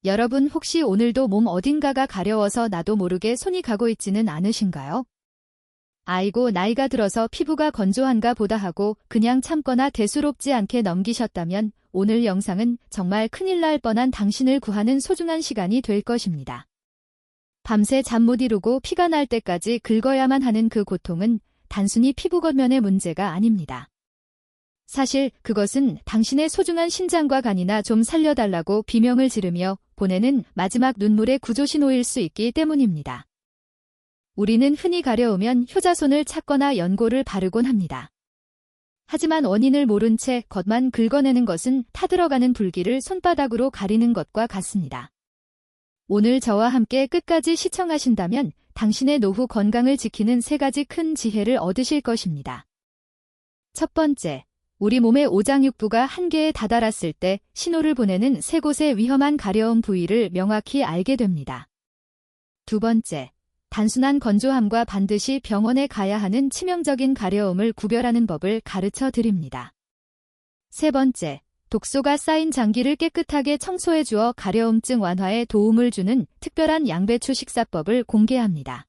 여러분 혹시 오늘도 몸 어딘가가 가려워서 나도 모르게 손이 가고 있지는 않으신가요? 아이고 나이가 들어서 피부가 건조한가 보다 하고 그냥 참거나 대수롭지 않게 넘기셨다면 오늘 영상은 정말 큰일 날 뻔한 당신을 구하는 소중한 시간이 될 것입니다. 밤새 잠 못 이루고 피가 날 때까지 긁어야만 하는 그 고통은 단순히 피부 겉면의 문제가 아닙니다. 사실 그것은 당신의 소중한 심장과 간이나 좀 살려달라고 비명을 지르며 보내는 마지막 눈물의 구조신호일 수 있기 때문입니다. 우리는 흔히 가려우면 효자손을 찾거나 연고를 바르곤 합니다. 하지만 원인을 모른 채 겉만 긁어내는 것은 타들어가는 불길을 손바닥으로 가리는 것과 같습니다. 오늘 저와 함께 끝까지 시청하신다면 당신의 노후 건강을 지키는 3가지 큰 지혜를 얻으실 것입니다. 첫 번째, 우리 몸의 오장육부가 한계에 다다랐을 때 신호를 보내는 3곳의 위험한 가려움 부위를 명확히 알게 됩니다. 두 번째, 단순한 건조함과 반드시 병원에 가야 하는 치명적인 가려움을 구별하는 법을 가르쳐 드립니다. 세 번째, 독소가 쌓인 장기를 깨끗하게 청소해 주어 가려움증 완화에 도움을 주는 특별한 양배추 식사법을 공개합니다.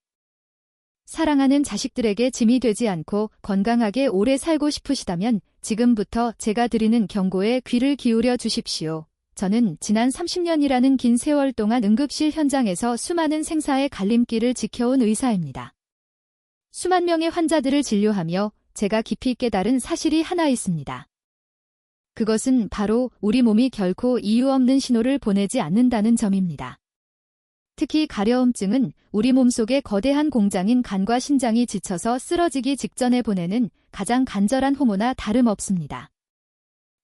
사랑하는 자식들에게 짐이 되지 않고 건강하게 오래 살고 싶으시다면 지금부터 제가 드리는 경고에 귀를 기울여 주십시오. 저는 지난 30년이라는 긴 세월 동안 응급실 현장에서 수많은 생사의 갈림길을 지켜온 의사입니다. 수만 명의 환자들을 진료하며 제가 깊이 깨달은 사실이 하나 있습니다. 그것은 바로 우리 몸이 결코 이유 없는 신호를 보내지 않는다는 점입니다. 특히 가려움증은 우리 몸속의 거대한 공장인 간과 심장이 지쳐서 쓰러지기 직전에 보내는 가장 간절한 호모나 다름없습니다.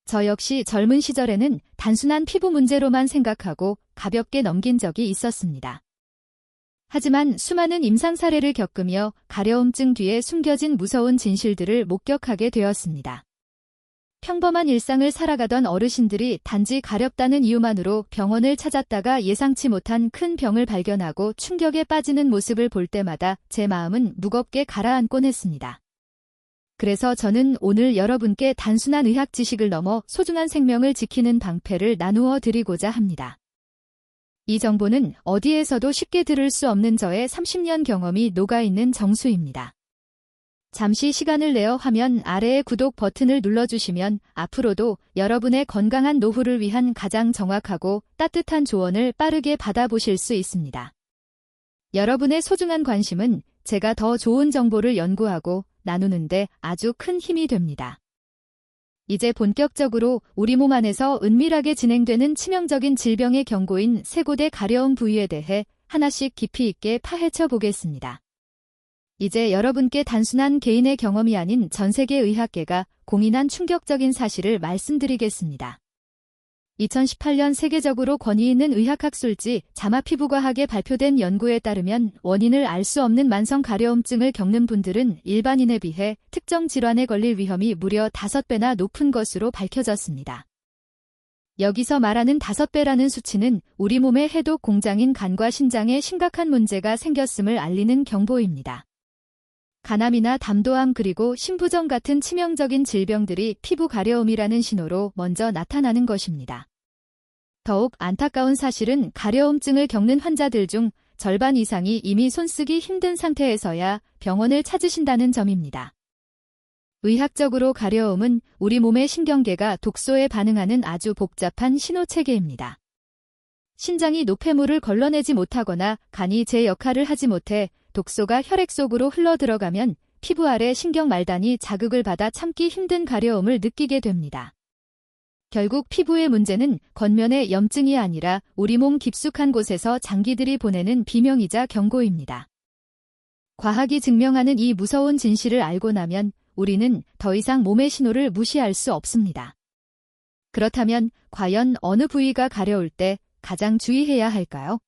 저 역시 젊은 시절에는 단순한 피부 문제로만 생각하고 가볍게 넘긴 적이 있었습니다. 하지만 수많은 임상 사례를 겪으며 가려움증 뒤에 숨겨진 무서운 진실들을 목격하게 되었습니다. 평범한 일상을 살아가던 어르신들이 단지 가렵다는 이유만으로 병원을 찾았다가 예상치 못한 큰 병을 발견하고 충격에 빠지는 모습을 볼 때마다 제 마음은 무겁게 가라앉곤 했습니다. 그래서 저는 오늘 여러분께 단순한 의학 지식을 넘어 소중한 생명을 지키는 방패를 나누어 드리고자 합니다. 이 정보는 어디에서도 쉽게 들을 수 없는 저의 30년 경험이 녹아있는 정수입니다. 잠시 시간을 내어 화면 아래의 구독 버튼을 눌러주시면 앞으로도 여러분의 건강한 노후를 위한 가장 정확하고 따뜻한 조언을 빠르게 받아보실 수 있습니다. 여러분의 소중한 관심은 제가 더 좋은 정보를 연구하고 나누는데 아주 큰 힘이 됩니다. 이제 본격적으로 우리 몸 안에서 은밀하게 진행되는 치명적인 질병의 경고인 3곳의 가려움 부위에 대해 하나씩 깊이 있게 파헤쳐 보겠습니다. 이제 여러분께 단순한 개인의 경험이 아닌 전 세계 의학계가 공인한 충격적인 사실을 말씀드리겠습니다. 2018년 세계적으로 권위 있는 의학학술지 자마 피부과학에 발표된 연구에 따르면 원인을 알 수 없는 만성 가려움증을 겪는 분들은 일반인에 비해 특정 질환에 걸릴 위험이 무려 5배나 높은 것으로 밝혀졌습니다. 여기서 말하는 5배라는 수치는 우리 몸의 해독 공장인 간과 심장에 심각한 문제가 생겼음을 알리는 경보입니다. 간암이나 담도암 그리고 심부전 같은 치명적인 질병들이 피부 가려움이라는 신호로 먼저 나타나는 것입니다. 더욱 안타까운 사실은 가려움증을 겪는 환자들 중 절반 이상이 이미 손쓰기 힘든 상태에서야 병원을 찾으신다는 점입니다. 의학적으로 가려움은 우리 몸의 신경계가 독소에 반응하는 아주 복잡한 신호체계입니다. 심장이 노폐물을 걸러내지 못하거나 간이 제 역할을 하지 못해 독소가 혈액 속으로 흘러들어가면 피부 아래 신경 말단이 자극을 받아 참기 힘든 가려움을 느끼게 됩니다. 결국 피부의 문제는 겉면의 염증이 아니라 우리 몸 깊숙한 곳에서 장기들이 보내는 비명이자 경고입니다. 과학이 증명하는 이 무서운 진실을 알고 나면 우리는 더 이상 몸의 신호를 무시할 수 없습니다. 그렇다면 과연 어느 부위가 가려울 때 가장 주의해야 할까요?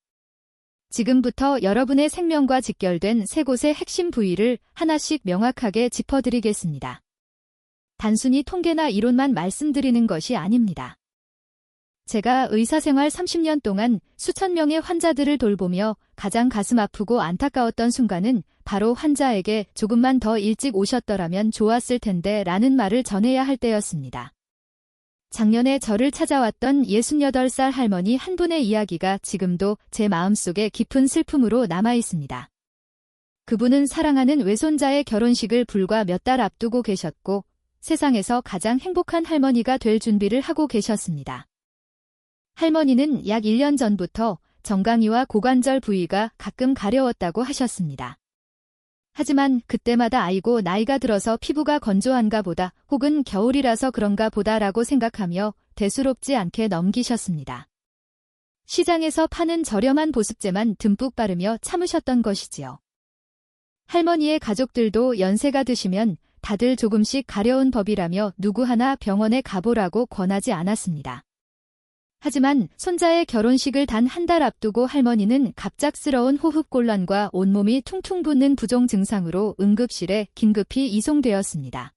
지금부터 여러분의 생명과 직결된 3곳의 핵심 부위를 하나씩 명확하게 짚어드리겠습니다. 단순히 통계나 이론만 말씀드리는 것이 아닙니다. 제가 의사생활 30년 동안 수천 명의 환자들을 돌보며 가장 가슴 아프고 안타까웠던 순간은 바로 환자에게 조금만 더 일찍 오셨더라면 좋았을 텐데 라는 말을 전해야 할 때였습니다. 작년에 저를 찾아왔던 68살 할머니 한 분의 이야기가 지금도 제 마음속에 깊은 슬픔으로 남아 있습니다. 그분은 사랑하는 외손자의 결혼식을 불과 몇 달 앞두고 계셨고 세상에서 가장 행복한 할머니가 될 준비를 하고 계셨습니다. 할머니는 약 1년 전부터 정강이와 고관절 부위가 가끔 가려웠다고 하셨습니다. 하지만 그때마다 아이고 나이가 들어서 피부가 건조한가 보다 혹은 겨울이라서 그런가 보다라고 생각하며 대수롭지 않게 넘기셨습니다. 시장에서 파는 저렴한 보습제만 듬뿍 바르며 참으셨던 것이지요. 할머니의 가족들도 연세가 드시면 다들 조금씩 가려운 법이라며 누구 하나 병원에 가보라고 권하지 않았습니다. 하지만 손자의 결혼식을 단 한 달 앞두고 할머니는 갑작스러운 호흡곤란과 온몸이 퉁퉁 붓는 부종 증상으로 응급실에 긴급히 이송되었습니다.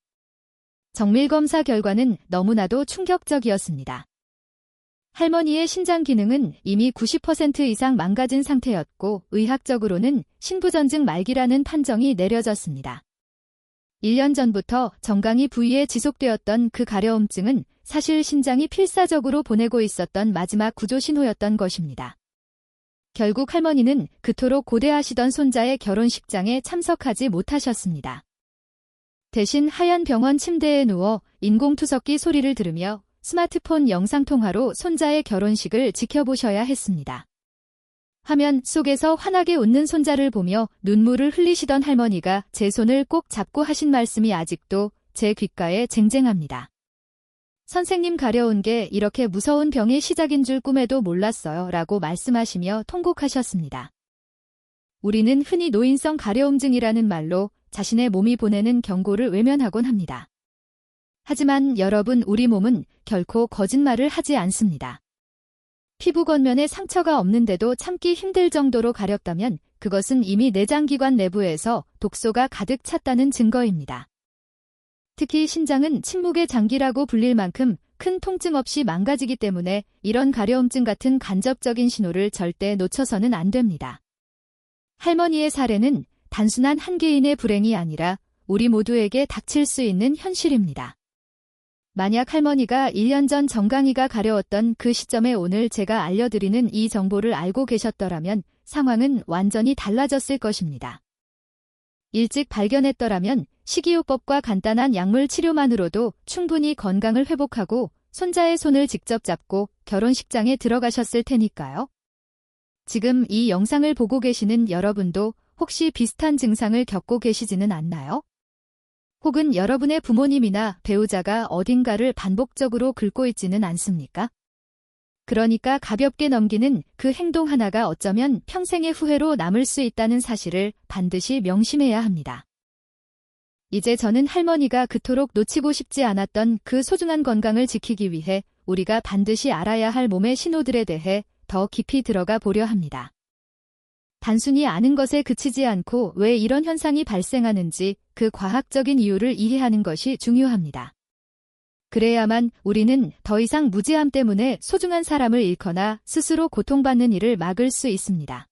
정밀검사 결과는 너무나도 충격적이었습니다. 할머니의 신장 기능은 이미 90% 이상 망가진 상태였고 의학적으로는 신부전증 말기라는 판정이 내려졌습니다. 1년 전부터 정강이 부위에 지속되었던 그 가려움증은 사실 신장이 필사적으로 보내고 있었던 마지막 구조 신호였던 것입니다. 결국 할머니는 그토록 고대하시던 손자의 결혼식장에 참석하지 못하셨습니다. 대신 하얀 병원 침대에 누워 인공투석기 소리를 들으며 스마트폰 영상통화로 손자의 결혼식을 지켜보셔야 했습니다. 화면 속에서 환하게 웃는 손자를 보며 눈물을 흘리시던 할머니가 제 손을 꼭 잡고 하신 말씀이 아직도 제 귓가에 쟁쟁합니다. 선생님 가려운 게 이렇게 무서운 병의 시작인 줄 꿈에도 몰랐어요 라고 말씀하시며 통곡하셨습니다. 우리는 흔히 노인성 가려움증이라는 말로 자신의 몸이 보내는 경고를 외면하곤 합니다. 하지만 여러분, 우리 몸은 결코 거짓말을 하지 않습니다. 피부 겉면에 상처가 없는데도 참기 힘들 정도로 가렵다면 그것은 이미 내장기관 내부에서 독소가 가득 찼다는 증거입니다. 특히 신장은 침묵의 장기라고 불릴 만큼 큰 통증 없이 망가지기 때문에 이런 가려움증 같은 간접적인 신호를 절대 놓쳐서는 안 됩니다. 할머니의 사례는 단순한 한 개인의 불행이 아니라 우리 모두에게 닥칠 수 있는 현실입니다. 만약 할머니가 1년 전 정강이가 가려웠던 그 시점에 오늘 제가 알려드리는 이 정보를 알고 계셨더라면 상황은 완전히 달라졌을 것입니다. 일찍 발견했더라면 식이요법과 간단한 약물 치료만으로도 충분히 건강을 회복하고 손자의 손을 직접 잡고 결혼식장에 들어가셨을 테니까요. 지금 이 영상을 보고 계시는 여러분도 혹시 비슷한 증상을 겪고 계시지는 않나요? 혹은 여러분의 부모님이나 배우자가 어딘가를 반복적으로 긁고 있지는 않습니까? 그러니까 가볍게 넘기는 그 행동 하나가 어쩌면 평생의 후회로 남을 수 있다는 사실을 반드시 명심해야 합니다. 이제 저는 할머니가 그토록 놓치고 싶지 않았던 그 소중한 건강을 지키기 위해 우리가 반드시 알아야 할 몸의 신호들에 대해 더 깊이 들어가 보려 합니다. 단순히 아는 것에 그치지 않고 왜 이런 현상이 발생하는지 그 과학적인 이유를 이해하는 것이 중요합니다. 그래야만 우리는 더 이상 무지함 때문에 소중한 사람을 잃거나 스스로 고통받는 일을 막을 수 있습니다.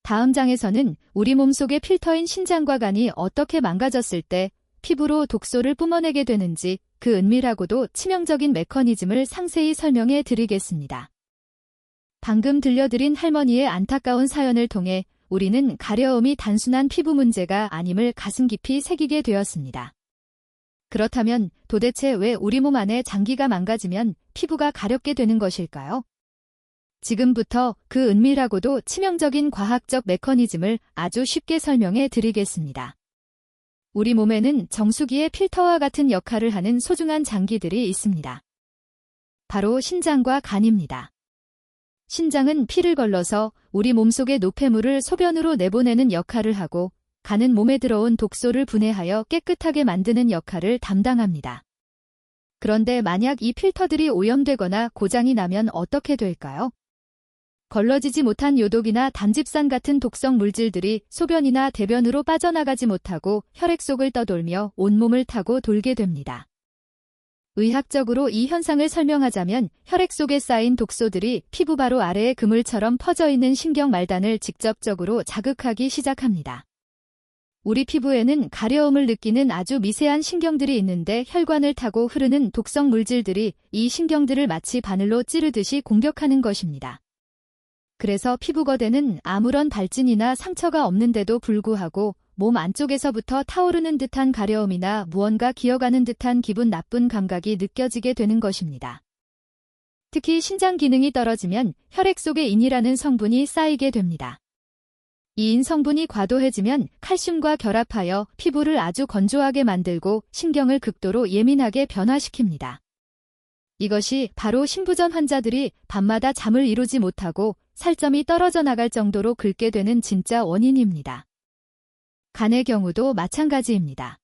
다음 장에서는 우리 몸속의 필터인 신장과 간이 어떻게 망가졌을 때 피부로 독소를 뿜어내게 되는지 그 은밀하고도 치명적인 메커니즘을 상세히 설명해 드리겠습니다. 방금 들려드린 할머니의 안타까운 사연을 통해 우리는 가려움이 단순한 피부 문제가 아님을 가슴 깊이 새기게 되었습니다. 그렇다면 도대체 왜 우리 몸 안에 장기가 망가지면 피부가 가렵게 되는 것일까요? 지금부터 그 은밀하고도 치명적인 과학적 메커니즘을 아주 쉽게 설명해 드리겠습니다. 우리 몸에는 정수기의 필터와 같은 역할을 하는 소중한 장기들이 있습니다. 바로 신장과 간입니다. 신장은 피를 걸러서 우리 몸속의 노폐물을 소변으로 내보내는 역할을 하고 간은 몸에 들어온 독소를 분해하여 깨끗하게 만드는 역할을 담당합니다. 그런데 만약 이 필터들이 오염되거나 고장이 나면 어떻게 될까요? 걸러지지 못한 요독이나 담즙산 같은 독성 물질들이 소변이나 대변으로 빠져나가지 못하고 혈액 속을 떠돌며 온몸을 타고 돌게 됩니다. 의학적으로 이 현상을 설명하자면 혈액 속에 쌓인 독소들이 피부 바로 아래에 그물처럼 퍼져 있는 신경 말단을 직접적으로 자극하기 시작합니다. 우리 피부에는 가려움을 느끼는 아주 미세한 신경들이 있는데 혈관을 타고 흐르는 독성 물질들이 이 신경들을 마치 바늘로 찌르듯이 공격하는 것입니다. 그래서 피부거대는 아무런 발진이나 상처가 없는데도 불구하고 몸 안쪽에서부터 타오르는 듯한 가려움이나 무언가 기어가는 듯한 기분 나쁜 감각이 느껴지게 되는 것입니다. 특히 신장 기능이 떨어지면 혈액 속에 인이라는 성분이 쌓이게 됩니다. 이 인 성분이 과도해지면 칼슘과 결합하여 피부를 아주 건조하게 만들고 신경을 극도로 예민하게 변화시킵니다. 이것이 바로 신부전 환자들이 밤마다 잠을 이루지 못하고 살점이 떨어져 나갈 정도로 긁게 되는 진짜 원인입니다. 간의 경우도 마찬가지입니다.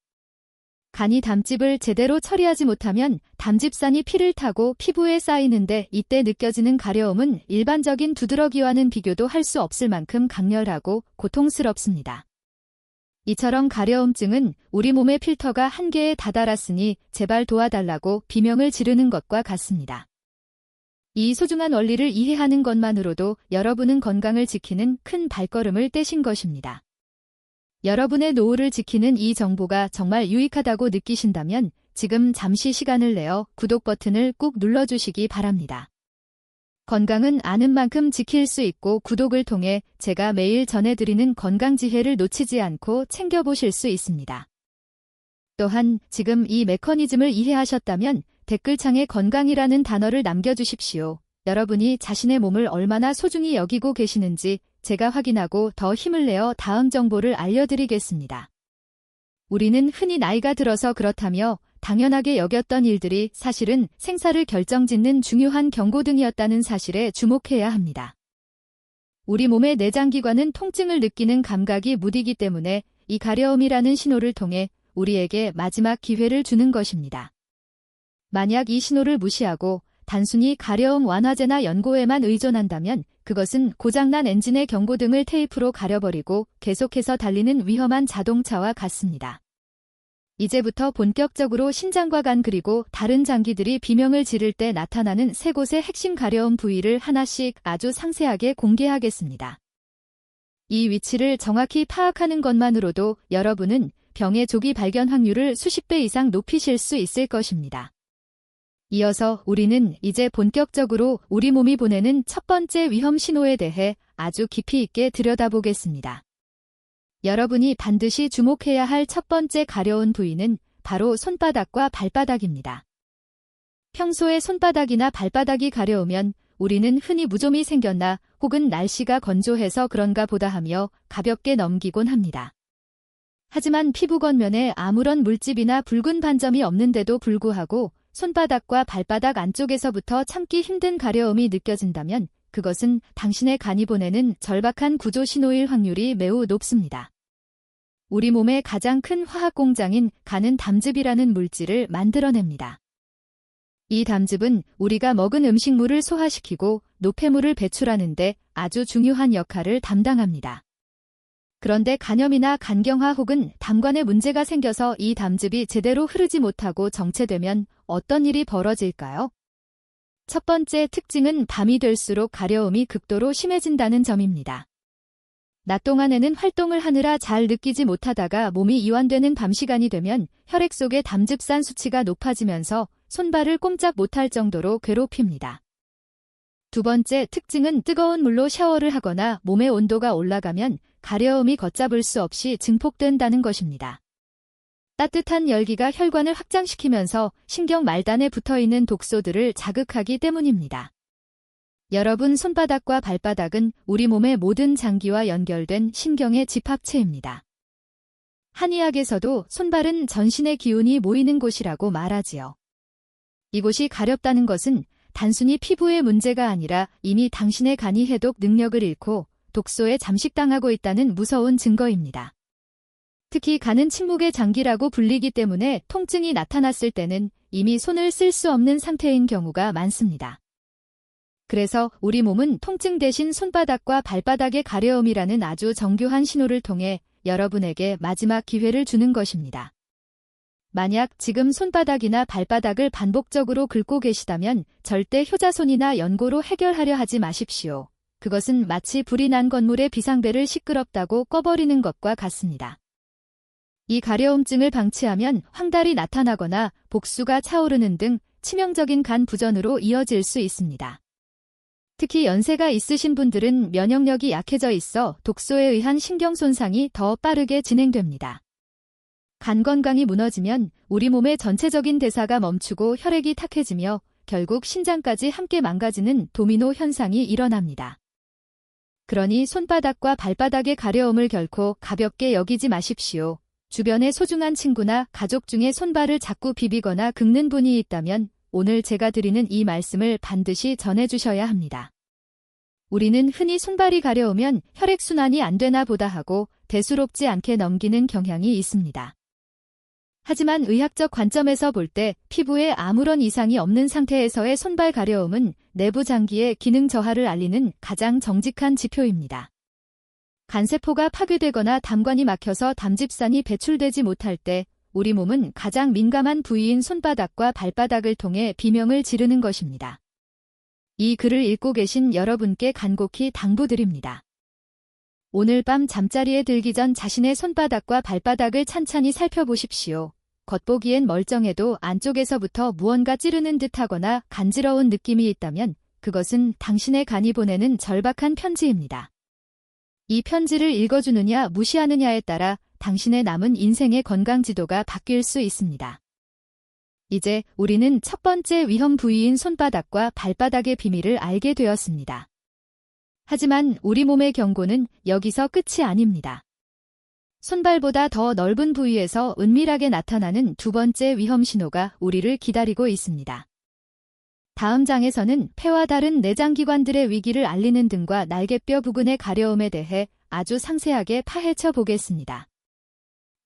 간이 담즙을 제대로 처리하지 못하면 담즙산이 피를 타고 피부에 쌓이는데 이때 느껴지는 가려움은 일반적인 두드러기와는 비교도 할 수 없을 만큼 강렬하고 고통스럽습니다. 이처럼 가려움증은 우리 몸의 필터가 한계에 다다랐으니 제발 도와달라고 비명을 지르는 것과 같습니다. 이 소중한 원리를 이해하는 것만으로도 여러분은 건강을 지키는 큰 발걸음을 떼신 것입니다. 여러분의 노후를 지키는 이 정보가 정말 유익하다고 느끼신다면 지금 잠시 시간을 내어 구독 버튼을 꾹 눌러주시기 바랍니다. 건강은 아는 만큼 지킬 수 있고 구독을 통해 제가 매일 전해드리는 건강 지혜를 놓치지 않고 챙겨보실 수 있습니다. 또한 지금 이 메커니즘을 이해하셨다면 댓글창에 건강이라는 단어를 남겨주십시오. 여러분이 자신의 몸을 얼마나 소중히 여기고 계시는지 제가 확인하고 더 힘을 내어 다음 정보를 알려드리겠습니다. 우리는 흔히 나이가 들어서 그렇다며 당연하게 여겼던 일들이 사실은 생사를 결정짓는 중요한 경고등이었다는 사실에 주목해야 합니다. 우리 몸의 내장기관은 통증을 느끼는 감각이 무디기 때문에 이 가려움이라는 신호를 통해 우리에게 마지막 기회를 주는 것입니다. 만약 이 신호를 무시하고 단순히 가려움 완화제나 연고에만 의존한다면 그것은 고장난 엔진의 경고등을 테이프로 가려버리고 계속해서 달리는 위험한 자동차와 같습니다. 이제부터 본격적으로 신장과 간 그리고 다른 장기들이 비명을 지를 때 나타나는 세 곳의 핵심 가려움 부위를 하나씩 아주 상세하게 공개하겠습니다. 이 위치를 정확히 파악하는 것만으로도 여러분은 병의 조기 발견 확률을 수십 배 이상 높이실 수 있을 것입니다. 이어서 우리는 이제 본격적으로 우리 몸이 보내는 첫 번째 위험 신호에 대해 아주 깊이 있게 들여다보겠습니다. 여러분이 반드시 주목해야 할 첫 번째 가려운 부위는 바로 손바닥과 발바닥입니다. 평소에 손바닥이나 발바닥이 가려우면 우리는 흔히 무좀이 생겼나 혹은 날씨가 건조해서 그런가 보다 하며 가볍게 넘기곤 합니다. 하지만 피부 겉면에 아무런 물집이나 붉은 반점이 없는데도 불구하고 손바닥과 발바닥 안쪽에서부터 참기 힘든 가려움이 느껴진다면 그것은 당신의 간이 보내는 절박한 구조 신호일 확률이 매우 높습니다. 우리 몸의 가장 큰 화학 공장인 간은 담즙이라는 물질을 만들어냅니다. 이 담즙은 우리가 먹은 음식물을 소화시키고 노폐물을 배출하는데 아주 중요한 역할을 담당합니다. 그런데 간염이나 간경화 혹은 담관에 문제가 생겨서 이 담즙이 제대로 흐르지 못하고 정체되면 어떤 일이 벌어질까요? 첫 번째 특징은 밤이 될수록 가려움이 극도로 심해진다는 점입니다. 낮 동안에는 활동을 하느라 잘 느끼지 못하다가 몸이 이완되는 밤 시간이 되면 혈액 속의 담즙산 수치가 높아지면서 손발을 꼼짝 못할 정도로 괴롭힙니다. 두 번째 특징은 뜨거운 물로 샤워를 하거나 몸의 온도가 올라가면 가려움이 걷잡을 수 없이 증폭된다는 것입니다. 따뜻한 열기가 혈관을 확장시키면서 신경 말단에 붙어있는 독소들을 자극하기 때문입니다. 여러분 손바닥과 발바닥은 우리 몸의 모든 장기와 연결된 신경의 집합체입니다. 한의학에서도 손발은 전신의 기운이 모이는 곳이라고 말하지요. 이곳이 가렵다는 것은 단순히 피부의 문제가 아니라 이미 당신의 간이 해독 능력을 잃고 독소에 잠식당하고 있다는 무서운 증거입니다. 특히 간은 침묵의 장기라고 불리기 때문에 통증이 나타났을 때는 이미 손을 쓸 수 없는 상태인 경우가 많습니다. 그래서 우리 몸은 통증 대신 손바닥과 발바닥의 가려움이라는 아주 정교한 신호를 통해 여러분에게 마지막 기회를 주는 것입니다. 만약 지금 손바닥이나 발바닥을 반복적으로 긁고 계시다면 절대 효자손이나 연고로 해결하려 하지 마십시오. 그것은 마치 불이 난 건물의 비상벨을 시끄럽다고 꺼버리는 것과 같습니다. 이 가려움증을 방치하면 황달이 나타나거나 복수가 차오르는 등 치명적인 간 부전으로 이어질 수 있습니다. 특히 연세가 있으신 분들은 면역력이 약해져 있어 독소에 의한 신경 손상이 더 빠르게 진행됩니다. 간 건강이 무너지면 우리 몸의 전체적인 대사가 멈추고 혈액이 탁해지며 결국 신장까지 함께 망가지는 도미노 현상이 일어납니다. 그러니 손바닥과 발바닥의 가려움을 결코 가볍게 여기지 마십시오. 주변에 소중한 친구나 가족 중에 손발을 자꾸 비비거나 긁는 분이 있다면 오늘 제가 드리는 이 말씀을 반드시 전해주셔야 합니다. 우리는 흔히 손발이 가려우면 혈액순환이 안 되나 보다 하고 대수롭지 않게 넘기는 경향이 있습니다. 하지만 의학적 관점에서 볼 때 피부에 아무런 이상이 없는 상태에서의 손발 가려움은 내부 장기의 기능 저하를 알리는 가장 정직한 지표입니다. 간세포가 파괴되거나 담관이 막혀서 담즙산이 배출되지 못할 때 우리 몸은 가장 민감한 부위인 손바닥과 발바닥을 통해 비명을 지르는 것입니다. 이 글을 읽고 계신 여러분께 간곡히 당부드립니다. 오늘 밤 잠자리에 들기 전 자신의 손바닥과 발바닥을 찬찬히 살펴보십시오. 겉보기엔 멀쩡해도 안쪽에서부터 무언가 찌르는 듯하거나 간지러운 느낌이 있다면 그것은 당신의 간이 보내는 절박한 편지입니다. 이 편지를 읽어주느냐 무시하느냐에 따라 당신의 남은 인생의 건강 지도가 바뀔 수 있습니다. 이제 우리는 첫 번째 위험 부위인 손바닥과 발바닥의 비밀을 알게 되었습니다. 하지만 우리 몸의 경고는 여기서 끝이 아닙니다. 손발보다 더 넓은 부위에서 은밀하게 나타나는 두 번째 위험 신호가 우리를 기다리고 있습니다. 다음 장에서는 폐와 다른 내장기관들의 위기를 알리는 등과 날개뼈 부근의 가려움에 대해 아주 상세하게 파헤쳐 보겠습니다.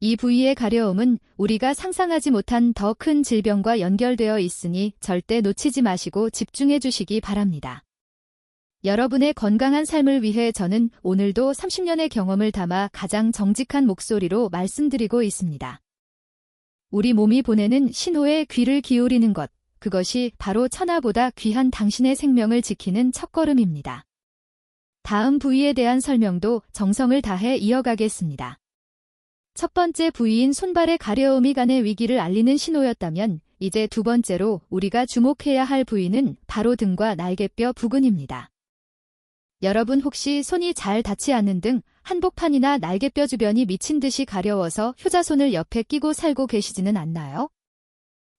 이 부위의 가려움은 우리가 상상하지 못한 더 큰 질병과 연결되어 있으니 절대 놓치지 마시고 집중해 주시기 바랍니다. 여러분의 건강한 삶을 위해 저는 오늘도 30년의 경험을 담아 가장 정직한 목소리로 말씀드리고 있습니다. 우리 몸이 보내는 신호에 귀를 기울이는 것, 그것이 바로 천하보다 귀한 당신의 생명을 지키는 첫걸음입니다. 다음 부위에 대한 설명도 정성을 다해 이어가겠습니다. 첫 번째 부위인 손발의 가려움이 간의 위기를 알리는 신호였다면 이제 두 번째로 우리가 주목해야 할 부위는 바로 등과 날개뼈 부근입니다. 여러분 혹시 손이 잘 닿지 않는 등 한복판이나 날개뼈 주변이 미친 듯이 가려워서 효자손을 옆에 끼고 살고 계시지는 않나요?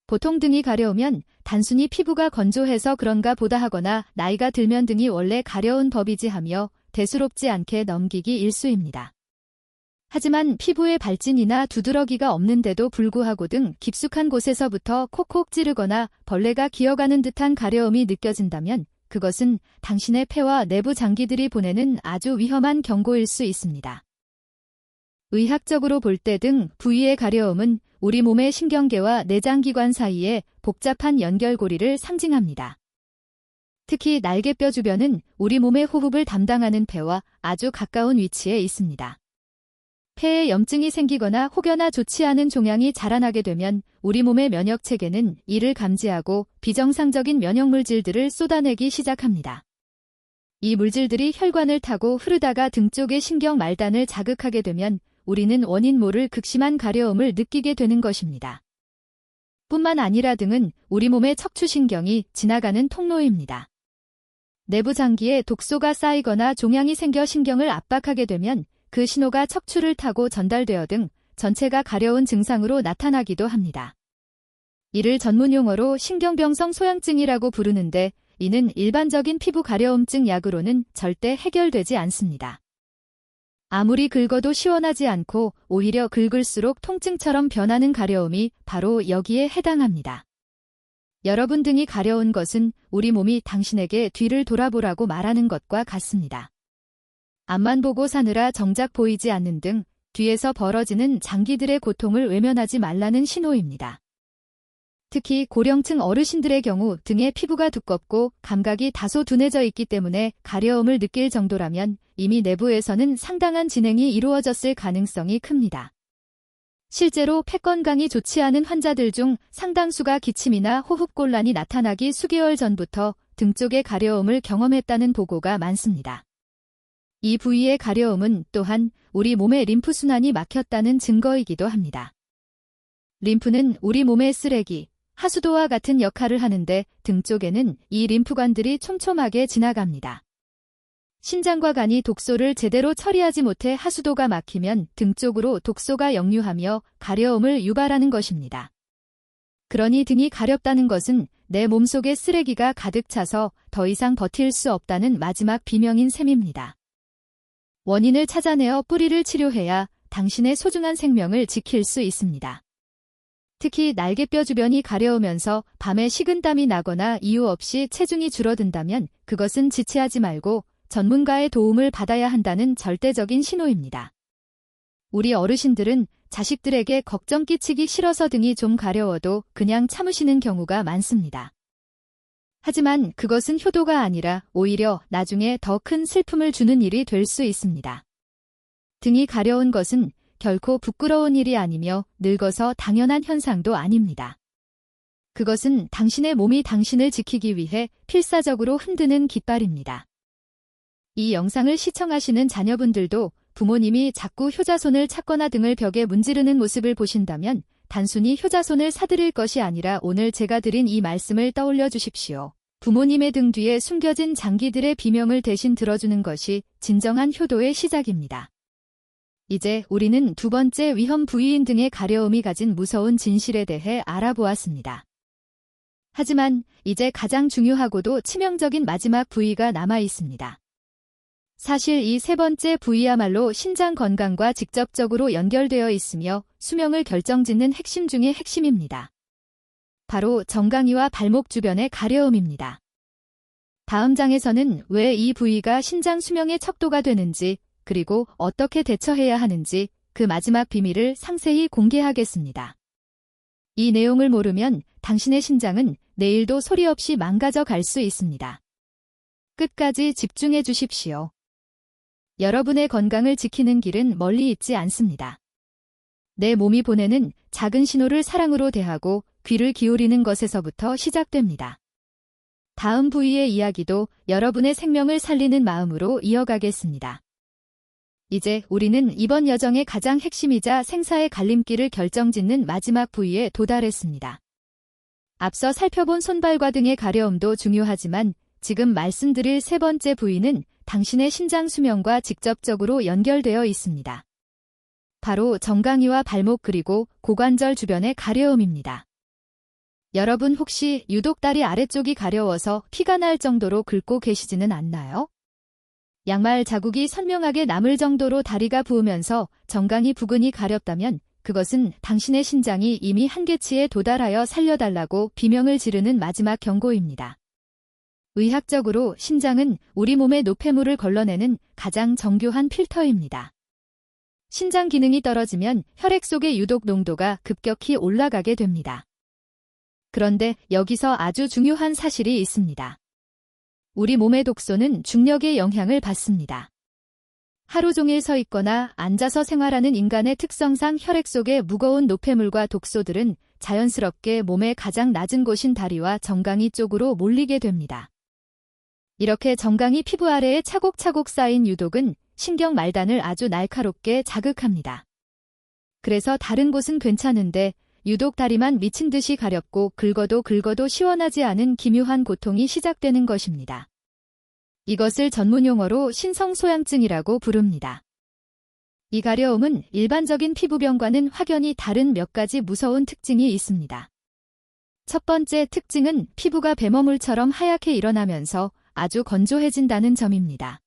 보통 등이 가려우면 단순히 피부가 건조해서 그런가 보다 하거나 나이가 들면 등이 원래 가려운 법이지 하며 대수롭지 않게 넘기기 일쑤입니다. 하지만 피부에 발진이나 두드러기가 없는데도 불구하고 등 깊숙한 곳에서부터 콕콕 찌르거나 벌레가 기어가는 듯한 가려움이 느껴진다면 그것은 당신의 폐와 내부 장기들이 보내는 아주 위험한 경고일 수 있습니다. 의학적으로 볼 때 등 부위의 가려움은 우리 몸의 신경계와 내장기관 사이의 복잡한 연결고리를 상징합니다. 특히 날개뼈 주변은 우리 몸의 호흡을 담당하는 폐와 아주 가까운 위치에 있습니다. 폐에 염증이 생기거나 혹여나 좋지 않은 종양이 자라나게 되면 우리 몸의 면역체계는 이를 감지하고 비정상적인 면역물질들을 쏟아내기 시작합니다. 이 물질들이 혈관을 타고 흐르다가 등 쪽의 신경 말단을 자극하게 되면 우리는 원인 모를 극심한 가려움을 느끼게 되는 것입니다. 뿐만 아니라 등은 우리 몸의 척추신경이 지나가는 통로입니다. 내부 장기에 독소가 쌓이거나 종양이 생겨 신경을 압박하게 되면 그 신호가 척추를 타고 전달되어 등 전체가 가려운 증상으로 나타나기도 합니다. 이를 전문용어로 신경병성 소양증이라고 부르는데 이는 일반적인 피부 가려움증 약으로는 절대 해결되지 않습니다. 아무리 긁어도 시원하지 않고 오히려 긁을수록 통증처럼 변하는 가려움이 바로 여기에 해당합니다. 여러분 등이 가려운 것은 우리 몸이 당신에게 뒤를 돌아보라고 말하는 것과 같습니다. 앞만 보고 사느라 정작 보이지 않는 등 뒤에서 벌어지는 장기들의 고통을 외면하지 말라는 신호입니다. 특히 고령층 어르신들의 경우 등의 피부가 두껍고 감각이 다소 둔해져 있기 때문에 가려움을 느낄 정도라면 이미 내부에서는 상당한 진행이 이루어졌을 가능성이 큽니다. 실제로 폐 건강이 좋지 않은 환자들 중 상당수가 기침이나 호흡곤란이 나타나기 수개월 전부터 등 쪽의 가려움을 경험했다는 보고가 많습니다. 이 부위의 가려움은 또한 우리 몸의 림프순환이 막혔다는 증거이기도 합니다. 림프는 우리 몸의 쓰레기, 하수도와 같은 역할을 하는데 등 쪽에는 이 림프관들이 촘촘하게 지나갑니다. 신장과 간이 독소를 제대로 처리하지 못해 하수도가 막히면 등 쪽으로 독소가 역류하며 가려움을 유발하는 것입니다. 그러니 등이 가렵다는 것은 내 몸속에 쓰레기가 가득 차서 더 이상 버틸 수 없다는 마지막 비명인 셈입니다. 원인을 찾아내어 뿌리를 치료해야 당신의 소중한 생명을 지킬 수 있습니다. 특히 날개뼈 주변이 가려우면서 밤에 식은땀이 나거나 이유 없이 체중이 줄어든다면 그것은 지체하지 말고 전문가의 도움을 받아야 한다는 절대적인 신호입니다. 우리 어르신들은 자식들에게 걱정 끼치기 싫어서 등이 좀 가려워도 그냥 참으시는 경우가 많습니다. 하지만 그것은 효도가 아니라 오히려 나중에 더 큰 슬픔을 주는 일이 될 수 있습니다. 등이 가려운 것은 결코 부끄러운 일이 아니며 늙어서 당연한 현상도 아닙니다. 그것은 당신의 몸이 당신을 지키기 위해 필사적으로 흔드는 깃발입니다. 이 영상을 시청하시는 자녀분들도 부모님이 자꾸 효자손을 찾거나 등을 벽에 문지르는 모습을 보신다면 단순히 효자손을 사드릴 것이 아니라 오늘 제가 드린 이 말씀을 떠올려 주십시오. 부모님의 등 뒤에 숨겨진 장기들의 비명을 대신 들어주는 것이 진정한 효도의 시작입니다. 이제 우리는 두 번째 위험 부위인 등의 가려움이 가진 무서운 진실에 대해 알아보았습니다. 하지만 이제 가장 중요하고도 치명적인 마지막 부위가 남아 있습니다. 사실 이 세 번째 부위야말로 신장 건강과 직접적으로 연결되어 있으며 수명을 결정짓는 핵심 중의 핵심입니다. 바로 정강이와 발목 주변의 가려움입니다. 다음 장에서는 왜 이 부위가 신장 수명의 척도가 되는지 그리고 어떻게 대처해야 하는지 그 마지막 비밀을 상세히 공개하겠습니다. 이 내용을 모르면 당신의 신장은 내일도 소리 없이 망가져 갈 수 있습니다. 끝까지 집중해 주십시오. 여러분의 건강을 지키는 길은 멀리 있지 않습니다. 내 몸이 보내는 작은 신호를 사랑으로 대하고 귀를 기울이는 것에서부터 시작됩니다. 다음 부위의 이야기도 여러분의 생명을 살리는 마음으로 이어가겠습니다. 이제 우리는 이번 여정의 가장 핵심이자 생사의 갈림길을 결정짓는 마지막 부위에 도달했습니다. 앞서 살펴본 손발과 등의 가려움도 중요하지만 지금 말씀드릴 세 번째 부위는 당신의 신장 수명과 직접적으로 연결되어 있습니다. 바로 정강이와 발목 그리고 고관절 주변의 가려움입니다. 여러분 혹시 유독 다리 아래쪽이 가려워서 피가 날 정도로 긁고 계시지는 않나요? 양말 자국이 선명하게 남을 정도로 다리가 부으면서 정강이 부근이 가렵다면 그것은 당신의 신장이 이미 한계치에 도달하여 살려달라고 비명을 지르는 마지막 경고입니다. 의학적으로 신장은 우리 몸의 노폐물을 걸러내는 가장 정교한 필터입니다. 신장 기능이 떨어지면 혈액 속의 유독 농도가 급격히 올라가게 됩니다. 그런데 여기서 아주 중요한 사실이 있습니다. 우리 몸의 독소는 중력의 영향을 받습니다. 하루 종일 서 있거나 앉아서 생활하는 인간의 특성상 혈액 속의 무거운 노폐물과 독소들은 자연스럽게 몸의 가장 낮은 곳인 다리와 정강이 쪽으로 몰리게 됩니다. 이렇게 정강이 피부 아래에 차곡차곡 쌓인 유독은 신경 말단을 아주 날카롭게 자극합니다. 그래서 다른 곳은 괜찮은데 유독 다리만 미친 듯이 가렵고 긁어도 시원하지 않은 기묘한 고통이 시작되는 것입니다. 이것을 전문용어로 신성소양증이라고 부릅니다. 이 가려움은 일반적인 피부병과는 확연히 다른 몇 가지 무서운 특징이 있습니다. 첫 번째 특징은 피부가 배머물처럼 하얗게 일어나면서 아주 건조해진다는 점입니다.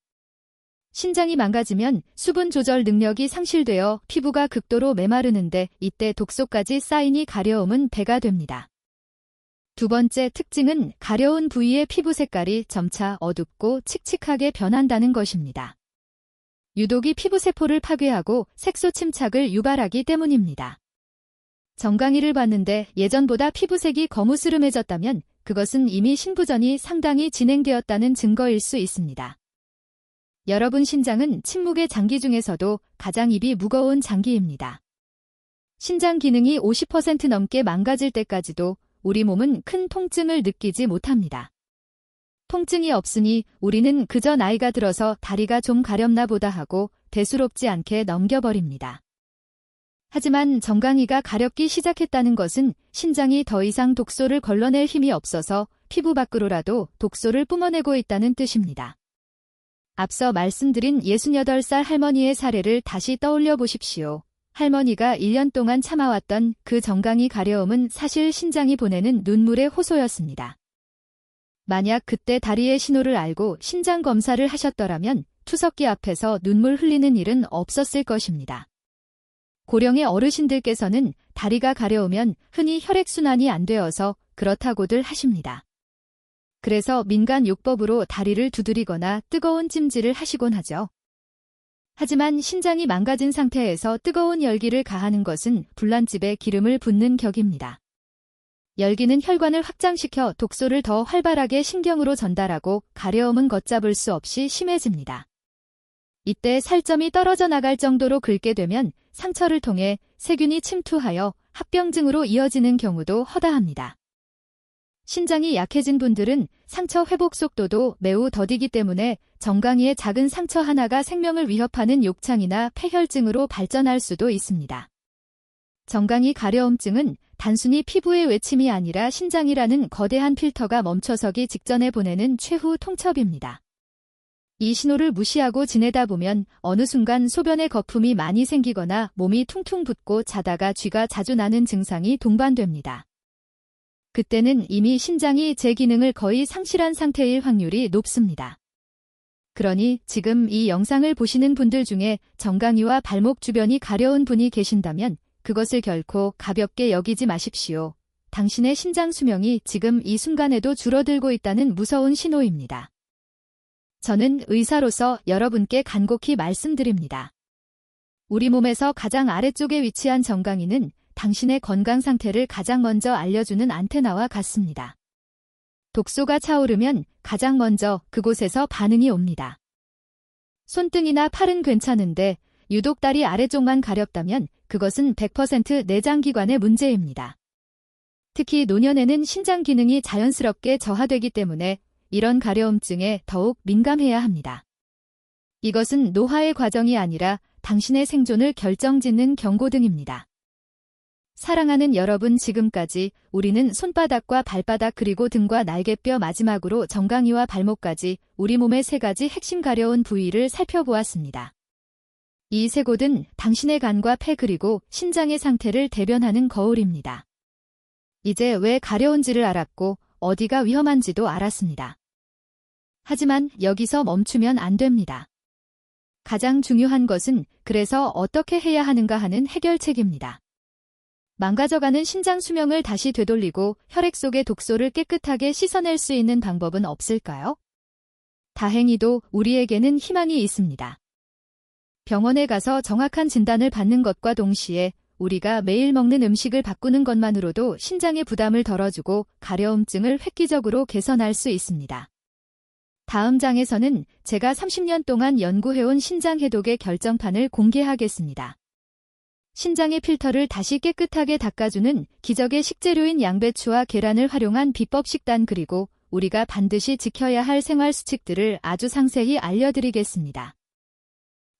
신장이 망가지면 수분 조절 능력이 상실되어 피부가 극도로 메마르는데 이때 독소까지 쌓이니 가려움은 배가 됩니다. 두 번째 특징은 가려운 부위의 피부 색깔이 점차 어둡고 칙칙하게 변한다는 것입니다. 유독이 피부세포를 파괴하고 색소 침착을 유발하기 때문입니다. 정강이를 봤는데 예전보다 피부색이 거무스름해졌다면 그것은 이미 신부전이 상당히 진행되었다는 증거일 수 있습니다. 여러분 신장은 침묵의 장기 중에서도 가장 입이 무거운 장기입니다. 신장 기능이 50% 넘게 망가질 때까지도 우리 몸은 큰 통증을 느끼지 못합니다. 통증이 없으니 우리는 그저 나이가 들어서 다리가 좀 가렵나 보다 하고 대수롭지 않게 넘겨버립니다. 하지만 정강이가 가렵기 시작했다는 것은 신장이 더 이상 독소를 걸러낼 힘이 없어서 피부 밖으로라도 독소를 뿜어내고 있다는 뜻입니다. 앞서 말씀드린 68살 할머니의 사례를 다시 떠올려 보십시오. 할머니가 1년 동안 참아왔던 그 정강이 가려움은 사실 신장이 보내는 눈물의 호소였습니다. 만약 그때 다리의 신호를 알고 신장 검사를 하셨더라면 투석기 앞에서 눈물 흘리는 일은 없었을 것입니다. 고령의 어르신들께서는 다리가 가려우면 흔히 혈액순환이 안 되어서 그렇다고들 하십니다. 그래서 민간요법으로 다리를 두드리거나 뜨거운 찜질을 하시곤 하죠. 하지만 신장이 망가진 상태에서 뜨거운 열기를 가하는 것은 불난집에 기름을 붓는 격입니다. 열기는 혈관을 확장시켜 독소를 더 활발하게 신경으로 전달하고 가려움은 걷잡을 수 없이 심해집니다. 이때 살점이 떨어져 나갈 정도로 긁게 되면 상처를 통해 세균이 침투하여 합병증으로 이어지는 경우도 허다합니다. 신장이 약해진 분들은 상처 회복 속도도 매우 더디기 때문에 정강이의 작은 상처 하나가 생명을 위협하는 욕창이나 폐혈증으로 발전할 수도 있습니다. 정강이 가려움증은 단순히 피부의 외침이 아니라 신장이라는 거대한 필터가 멈춰서기 직전에 보내는 최후 통첩입니다. 이 신호를 무시하고 지내다 보면 어느 순간 소변에 거품이 많이 생기거나 몸이 퉁퉁 붓고 자다가 쥐가 자주 나는 증상이 동반됩니다. 그때는 이미 신장이 제 기능을 거의 상실한 상태일 확률이 높습니다. 그러니 지금 이 영상을 보시는 분들 중에 정강이와 발목 주변이 가려운 분이 계신다면 그것을 결코 가볍게 여기지 마십시오. 당신의 신장 수명이 지금 이 순간에도 줄어들고 있다는 무서운 신호입니다. 저는 의사로서 여러분께 간곡히 말씀드립니다. 우리 몸에서 가장 아래쪽에 위치한 정강이는 당신의 건강 상태를 가장 먼저 알려주는 안테나와 같습니다. 독소가 차오르면 가장 먼저 그곳에서 반응이 옵니다. 손등이나 팔은 괜찮은데 유독 다리 아래쪽만 가렵다면 그것은 100% 내장기관의 문제입니다. 특히 노년에는 신장 기능이 자연스럽게 저하되기 때문에 이런 가려움증에 더욱 민감해야 합니다. 이것은 노화의 과정이 아니라 당신의 생존을 결정짓는 경고등입니다. 사랑하는 여러분, 지금까지 우리는 손바닥과 발바닥 그리고 등과 날개뼈 마지막으로 정강이와 발목까지 우리 몸의 3가지 핵심 가려운 부위를 살펴보았습니다. 이 3곳은 당신의 간과 폐 그리고 신장의 상태를 대변하는 거울입니다. 이제 왜 가려운지를 알았고 어디가 위험한지도 알았습니다. 하지만 여기서 멈추면 안 됩니다. 가장 중요한 것은 그래서 어떻게 해야 하는가 하는 해결책입니다. 망가져가는 신장 수명을 다시 되돌리고 혈액 속의 독소를 깨끗하게 씻어낼 수 있는 방법은 없을까요? 다행히도 우리에게는 희망이 있습니다. 병원에 가서 정확한 진단을 받는 것과 동시에 우리가 매일 먹는 음식을 바꾸는 것만으로도 신장의 부담을 덜어주고 가려움증을 획기적으로 개선할 수 있습니다. 다음 장에서는 제가 30년 동안 연구해온 신장 해독의 결정판을 공개하겠습니다. 신장의 필터를 다시 깨끗하게 닦아주는 기적의 식재료인 양배추와 계란을 활용한 비법 식단, 그리고 우리가 반드시 지켜야 할 생활 수칙들을 아주 상세히 알려드리겠습니다.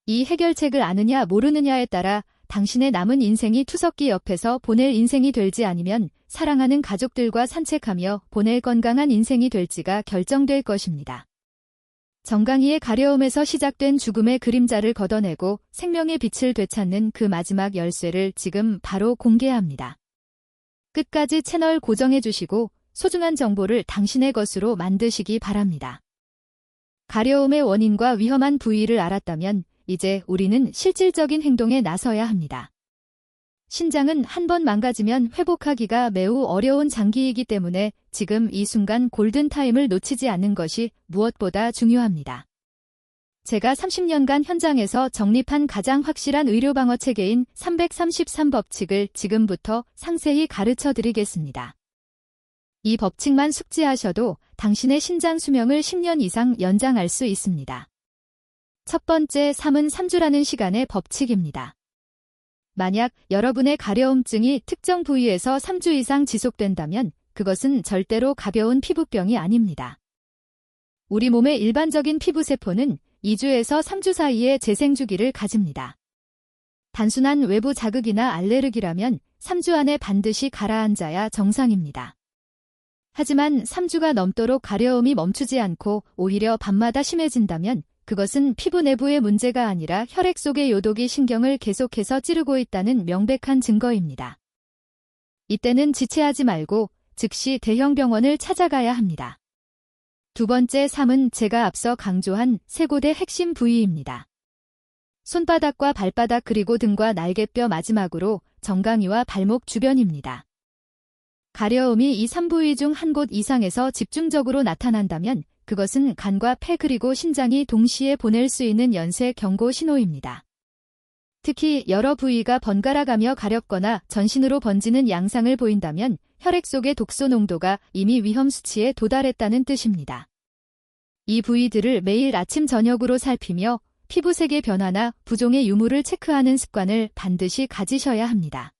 이 해결책을 아느냐 모르느냐에 따라 당신의 남은 인생이 투석기 옆에서 보낼 인생이 될지 아니면 사랑하는 가족들과 산책하며 보낼 건강한 인생이 될지가 결정될 것입니다. 정강이의 가려움에서 시작된 죽음의 그림자를 걷어내고 생명의 빛을 되찾는 그 마지막 열쇠를 지금 바로 공개합니다. 끝까지 채널 고정해주시고 소중한 정보를 당신의 것으로 만드시기 바랍니다. 가려움의 원인과 위험한 부위를 알았다면 이제 우리는 실질적인 행동에 나서야 합니다. 신장은 한번 망가지면 회복하기가 매우 어려운 장기이기 때문에 지금 이 순간 골든타임을 놓치지 않는 것이 무엇보다 중요합니다. 제가 30년간 현장에서 정립한 가장 확실한 의료방어 체계인 333법칙을 지금부터 상세히 가르쳐 드리겠습니다. 이 법칙만 숙지하셔도 당신의 신장 수명을 10년 이상 연장할 수 있습니다. 첫 번째, 3은 3주라는 시간의 법칙입니다. 만약 여러분의 가려움증이 특정 부위에서 3주 이상 지속된다면 그것은 절대로 가벼운 피부병이 아닙니다. 우리 몸의 일반적인 피부세포는 2주에서 3주 사이에 재생주기를 가집니다. 단순한 외부 자극이나 알레르기라면 3주 안에 반드시 가라앉아야 정상입니다. 하지만 3주가 넘도록 가려움이 멈추지 않고 오히려 밤마다 심해진다면 그것은 피부 내부의 문제가 아니라 혈액 속의 요독이 신경을 계속해서 찌르고 있다는 명백한 증거입니다. 이때는 지체하지 말고 즉시 대형 병원을 찾아가야 합니다. 두 번째 삶은 제가 앞서 강조한 쇄골의 핵심 부위입니다. 손바닥과 발바닥 그리고 등과 날개뼈 마지막으로 정강이와 발목 주변입니다. 가려움이 이 3부위 중 한 곳 이상에서 집중적으로 나타난다면 그것은 간과 폐 그리고 신장이 동시에 보낼 수 있는 연쇄 경고 신호입니다. 특히 여러 부위가 번갈아가며 가렵거나 전신으로 번지는 양상을 보인다면 혈액 속의 독소 농도가 이미 위험 수치에 도달했다는 뜻입니다. 이 부위들을 매일 아침 저녁으로 살피며 피부색의 변화나 부종의 유무를 체크하는 습관을 반드시 가지셔야 합니다.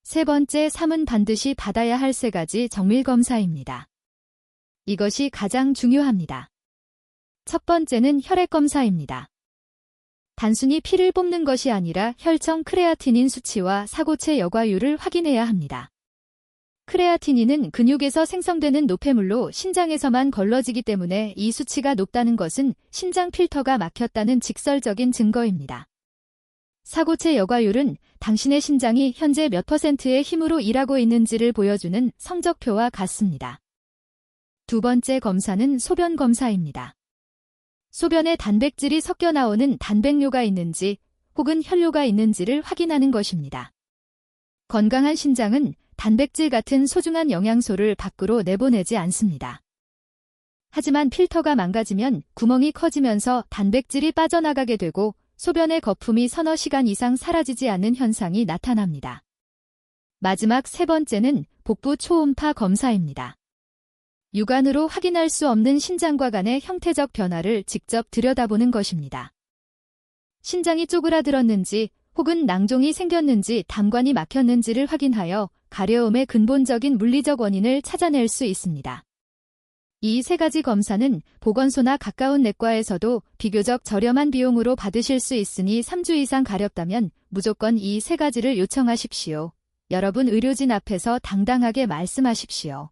세 번째 삶은 반드시 받아야 할 3가지 정밀검사입니다. 이것이 가장 중요합니다. 첫 번째는 혈액검사입니다. 단순히 피를 뽑는 것이 아니라 혈청 크레아티닌 수치와 사고체 여과율을 확인해야 합니다. 크레아티닌은 근육에서 생성되는 노폐물로 신장에서만 걸러지기 때문에 이 수치가 높다는 것은 신장 필터가 막혔다는 직설적인 증거입니다. 사고체 여과율은 당신의 신장이 현재 몇 %의 힘으로 일하고 있는지를 보여주는 성적표와 같습니다. 두 번째 검사는 소변 검사입니다. 소변에 단백질이 섞여 나오는 단백뇨가 있는지 혹은 혈뇨가 있는지를 확인하는 것입니다. 건강한 신장은 단백질 같은 소중한 영양소를 밖으로 내보내지 않습니다. 하지만 필터가 망가지면 구멍이 커지면서 단백질이 빠져나가게 되고 소변의 거품이 서너 시간 이상 사라지지 않는 현상이 나타납니다. 마지막 3번째는 복부 초음파 검사입니다. 육안으로 확인할 수 없는 신장과 간의 형태적 변화를 직접 들여다보는 것입니다. 신장이 쪼그라들었는지 혹은 낭종이 생겼는지 담관이 막혔는지를 확인하여 가려움의 근본적인 물리적 원인을 찾아낼 수 있습니다. 이 3가지 검사는 보건소나 가까운 내과에서도 비교적 저렴한 비용으로 받으실 수 있으니 3주 이상 가렵다면 무조건 이 3가지를 요청하십시오. 여러분 의료진 앞에서 당당하게 말씀하십시오.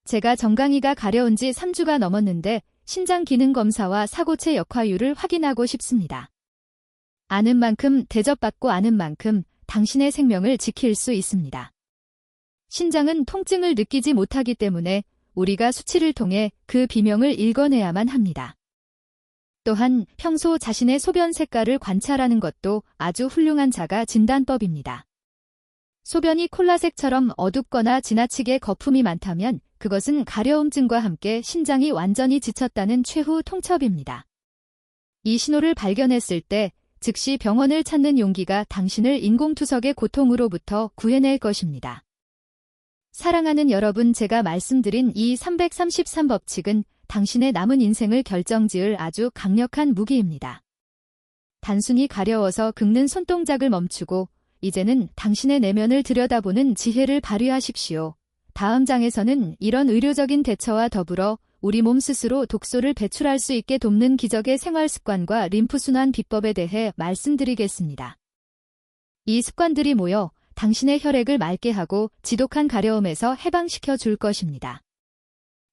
제가 정강이가 가려운 지 3주가 넘었는데 신장 기능 검사와 사고체 역화율을 확인하고 싶습니다. 아는 만큼 대접받고 아는 만큼 당신의 생명을 지킬 수 있습니다. 신장은 통증을 느끼지 못하기 때문에 우리가 수치를 통해 그 비명을 읽어내야만 합니다. 또한 평소 자신의 소변 색깔을 관찰하는 것도 아주 훌륭한 자가 진단법입니다. 소변이 콜라색처럼 어둡거나 지나치게 거품이 많다면 그것은 가려움증과 함께 신장이 완전히 지쳤다는 최후 통첩입니다. 이 신호를 발견했을 때 즉시 병원을 찾는 용기가 당신을 인공투석의 고통으로부터 구해낼 것입니다. 사랑하는 여러분, 제가 말씀드린 이 333법칙은 당신의 남은 인생을 결정지을 아주 강력한 무기입니다. 단순히 가려워서 긁는 손동작을 멈추고 이제는 당신의 내면을 들여다보는 지혜를 발휘하십시오. 다음 장에서는 이런 의료적인 대처와 더불어 우리 몸 스스로 독소를 배출할 수 있게 돕는 기적의 생활 습관과 림프순환 비법에 대해 말씀드리겠습니다. 이 습관들이 모여 당신의 혈액을 맑게 하고 지독한 가려움에서 해방시켜 줄 것입니다.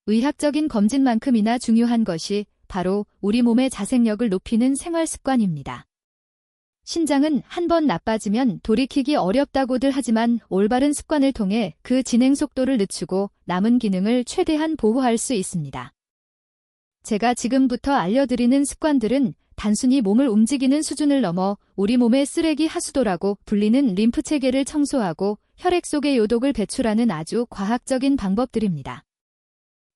의학적인 검진만큼이나 중요한 것이 바로 우리 몸의 자생력을 높이는 생활 습관입니다. 신장은 한 번 나빠지면 돌이키기 어렵다고들 하지만 올바른 습관을 통해 그 진행 속도를 늦추고 남은 기능을 최대한 보호할 수 있습니다. 제가 지금부터 알려드리는 습관들은 단순히 몸을 움직이는 수준을 넘어 우리 몸의 쓰레기 하수도라고 불리는 림프 체계를 청소하고 혈액 속의 요독을 배출하는 아주 과학적인 방법들입니다.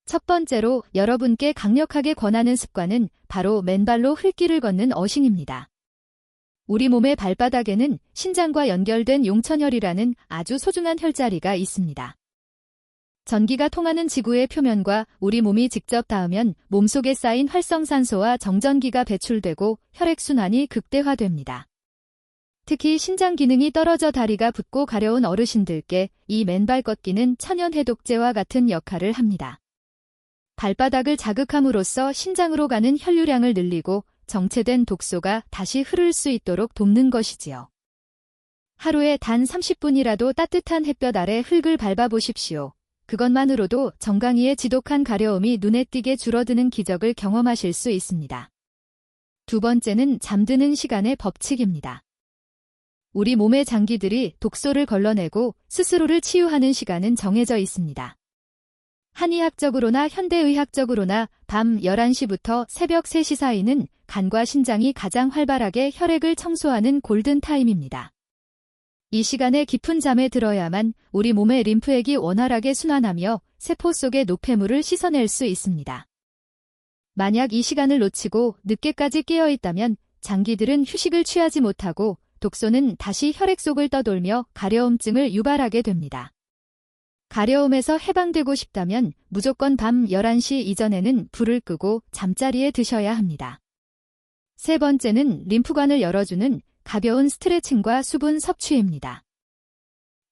첫 번째로 여러분께 강력하게 권하는 습관은 바로 맨발로 흙길을 걷는 어싱입니다. 우리 몸의 발바닥에는 신장과 연결된 용천혈이라는 아주 소중한 혈자리가 있습니다. 전기가 통하는 지구의 표면과 우리 몸이 직접 닿으면 몸속에 쌓인 활성산소와 정전기가 배출되고 혈액순환이 극대화됩니다. 특히 신장 기능이 떨어져 다리가 붓고 가려운 어르신들께 이 맨발 걷기는 천연 해독제와 같은 역할을 합니다. 발바닥을 자극함으로써 신장으로 가는 혈류량을 늘리고 정체된 독소가 다시 흐를 수 있도록 돕는 것이지요. 하루에 단 30분이라도 따뜻한 햇볕 아래 흙을 밟아보십시오. 그것만으로도 정강이의 지독한 가려움이 눈에 띄게 줄어드는 기적을 경험하실 수 있습니다. 두 번째는 잠드는 시간의 법칙입니다. 우리 몸의 장기들이 독소를 걸러내고 스스로를 치유하는 시간은 정해져 있습니다. 한의학적으로나 현대의학적으로나 밤 11시부터 새벽 3시 사이는 간과 신장이 가장 활발하게 혈액을 청소하는 골든타임입니다. 이 시간에 깊은 잠에 들어야만 우리 몸의 림프액이 원활하게 순환하며 세포 속의 노폐물을 씻어낼 수 있습니다. 만약 이 시간을 놓치고 늦게까지 깨어있다면 장기들은 휴식을 취하지 못하고 독소는 다시 혈액 속을 떠돌며 가려움증을 유발하게 됩니다. 가려움에서 해방되고 싶다면 무조건 밤 11시 이전에는 불을 끄고 잠자리에 드셔야 합니다. 세 번째는 림프관을 열어주는 가벼운 스트레칭과 수분 섭취입니다.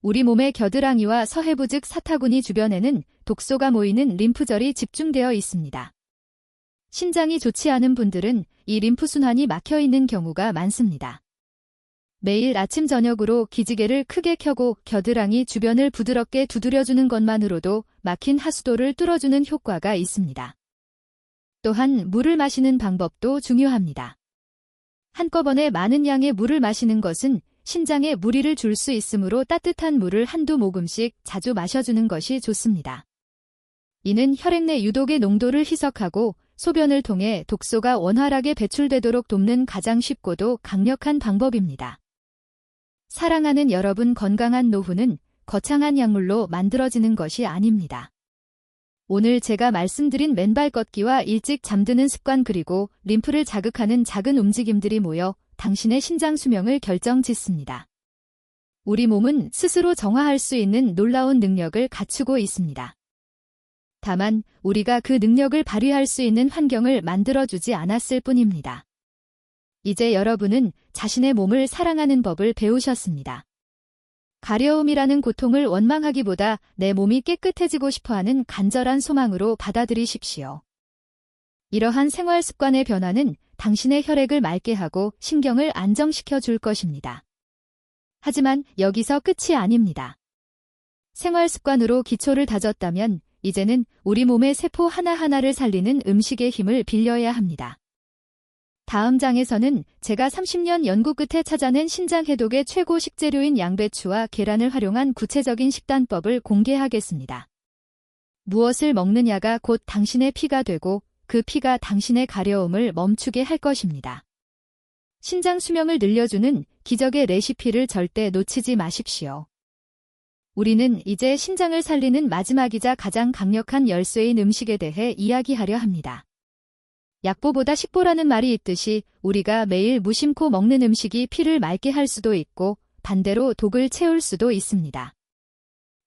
우리 몸의 겨드랑이와 서해부 즉 사타구니 주변에는 독소가 모이는 림프절이 집중되어 있습니다. 신장이 좋지 않은 분들은 이 림프순환이 막혀 있는 경우가 많습니다. 매일 아침 저녁으로 기지개를 크게 켜고 겨드랑이 주변을 부드럽게 두드려주는 것만으로도 막힌 하수도를 뚫어주는 효과가 있습니다. 또한 물을 마시는 방법도 중요합니다. 한꺼번에 많은 양의 물을 마시는 것은 신장에 무리를 줄 수 있으므로 따뜻한 물을 한두 모금씩 자주 마셔주는 것이 좋습니다. 이는 혈액 내 유독의 농도를 희석하고 소변을 통해 독소가 원활하게 배출되도록 돕는 가장 쉽고도 강력한 방법입니다. 사랑하는 여러분, 건강한 노후는 거창한 약물로 만들어지는 것이 아닙니다. 오늘 제가 말씀드린 맨발 걷기와 일찍 잠드는 습관 그리고 림프를 자극하는 작은 움직임들이 모여 당신의 신장 수명을 결정짓습니다. 우리 몸은 스스로 정화할 수 있는 놀라운 능력을 갖추고 있습니다. 다만 우리가 그 능력을 발휘할 수 있는 환경을 만들어주지 않았을 뿐입니다. 이제 여러분은 자신의 몸을 사랑하는 법을 배우셨습니다. 가려움이라는 고통을 원망하기보다 내 몸이 깨끗해지고 싶어하는 간절한 소망으로 받아들이십시오. 이러한 생활 습관의 변화는 당신의 혈액을 맑게 하고 신경을 안정시켜 줄 것입니다. 하지만 여기서 끝이 아닙니다. 생활 습관으로 기초를 다졌다면 이제는 우리 몸의 세포 하나하나를 살리는 음식의 힘을 빌려야 합니다. 다음 장에서는 제가 30년 연구 끝에 찾아낸 신장 해독의 최고 식재료인 양배추와 계란을 활용한 구체적인 식단법을 공개하겠습니다. 무엇을 먹느냐가 곧 당신의 피가 되고 그 피가 당신의 가려움을 멈추게 할 것입니다. 신장 수명을 늘려주는 기적의 레시피를 절대 놓치지 마십시오. 우리는 이제 신장을 살리는 마지막이자 가장 강력한 열쇠인 음식에 대해 이야기하려 합니다. 약보보다 식보라는 말이 있듯이 우리가 매일 무심코 먹는 음식이 피를 맑게 할 수도 있고 반대로 독을 채울 수도 있습니다.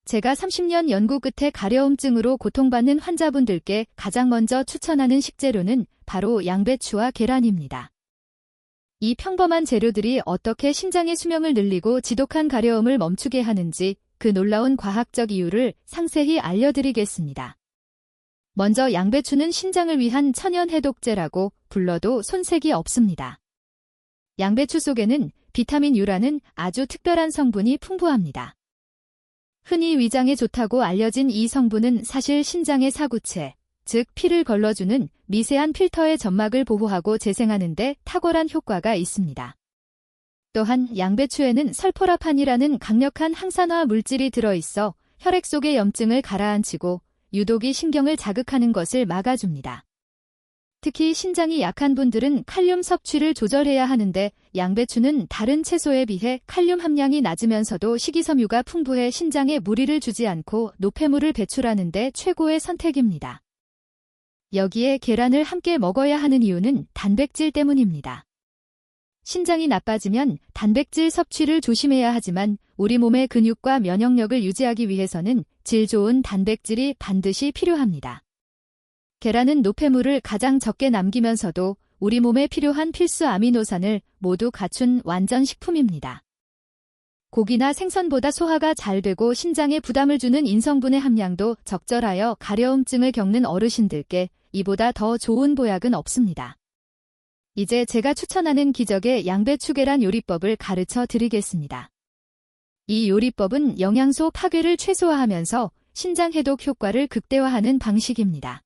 제가 30년 연구 끝에 가려움증으로 고통받는 환자분들께 가장 먼저 추천하는 식재료는 바로 양배추와 계란입니다. 이 평범한 재료들이 어떻게 신장의 수명을 늘리고 지독한 가려움을 멈추게 하는지 그 놀라운 과학적 이유를 상세히 알려드리겠습니다. 먼저 양배추는 신장을 위한 천연 해독제라고 불러도 손색이 없습니다. 양배추 속에는 비타민 U라는 아주 특별한 성분이 풍부합니다. 흔히 위장에 좋다고 알려진 이 성분은 사실 신장의 사구체, 즉 피를 걸러주는 미세한 필터의 점막을 보호하고 재생하는 데 탁월한 효과가 있습니다. 또한 양배추에는 설포라판이라는 강력한 항산화 물질이 들어있어 혈액 속의 염증을 가라앉히고 유독이 신경을 자극하는 것을 막아줍니다. 특히 신장이 약한 분들은 칼륨 섭취를 조절해야 하는데 양배추는 다른 채소에 비해 칼륨 함량이 낮으면서도 식이섬유가 풍부해 신장에 무리를 주지 않고 노폐물을 배출하는 데 최고의 선택입니다. 여기에 계란을 함께 먹어야 하는 이유는 단백질 때문입니다. 신장이 나빠지면 단백질 섭취를 조심해야 하지만 우리 몸의 근육과 면역력을 유지하기 위해서는 질 좋은 단백질이 반드시 필요합니다. 계란은 노폐물을 가장 적게 남기면서도 우리 몸에 필요한 필수 아미노산을 모두 갖춘 완전 식품입니다. 고기나 생선보다 소화가 잘 되고 신장에 부담을 주는 인성분의 함량도 적절하여 가려움증을 겪는 어르신들께 이보다 더 좋은 보약은 없습니다. 이제 제가 추천하는 기적의 양배추 계란 요리법을 가르쳐 드리겠습니다. 이 요리법은 영양소 파괴를 최소화하면서 신장 해독 효과를 극대화하는 방식입니다.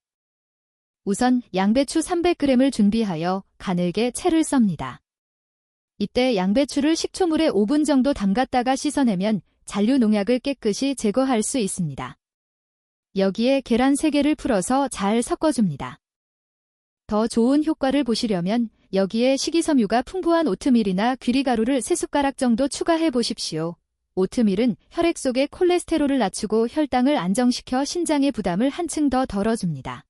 우선 양배추 300g을 준비하여 가늘게 채를 썹니다. 이때 양배추를 식초물에 5분 정도 담갔다가 씻어내면 잔류 농약을 깨끗이 제거할 수 있습니다. 여기에 계란 3개를 풀어서 잘 섞어줍니다. 더 좋은 효과를 보시려면 여기에 식이섬유가 풍부한 오트밀이나 귀리가루를 3숟가락 정도 추가해 보십시오. 오트밀은 혈액 속의 콜레스테롤을 낮추고 혈당을 안정시켜 신장의 부담을 한층 더 덜어줍니다.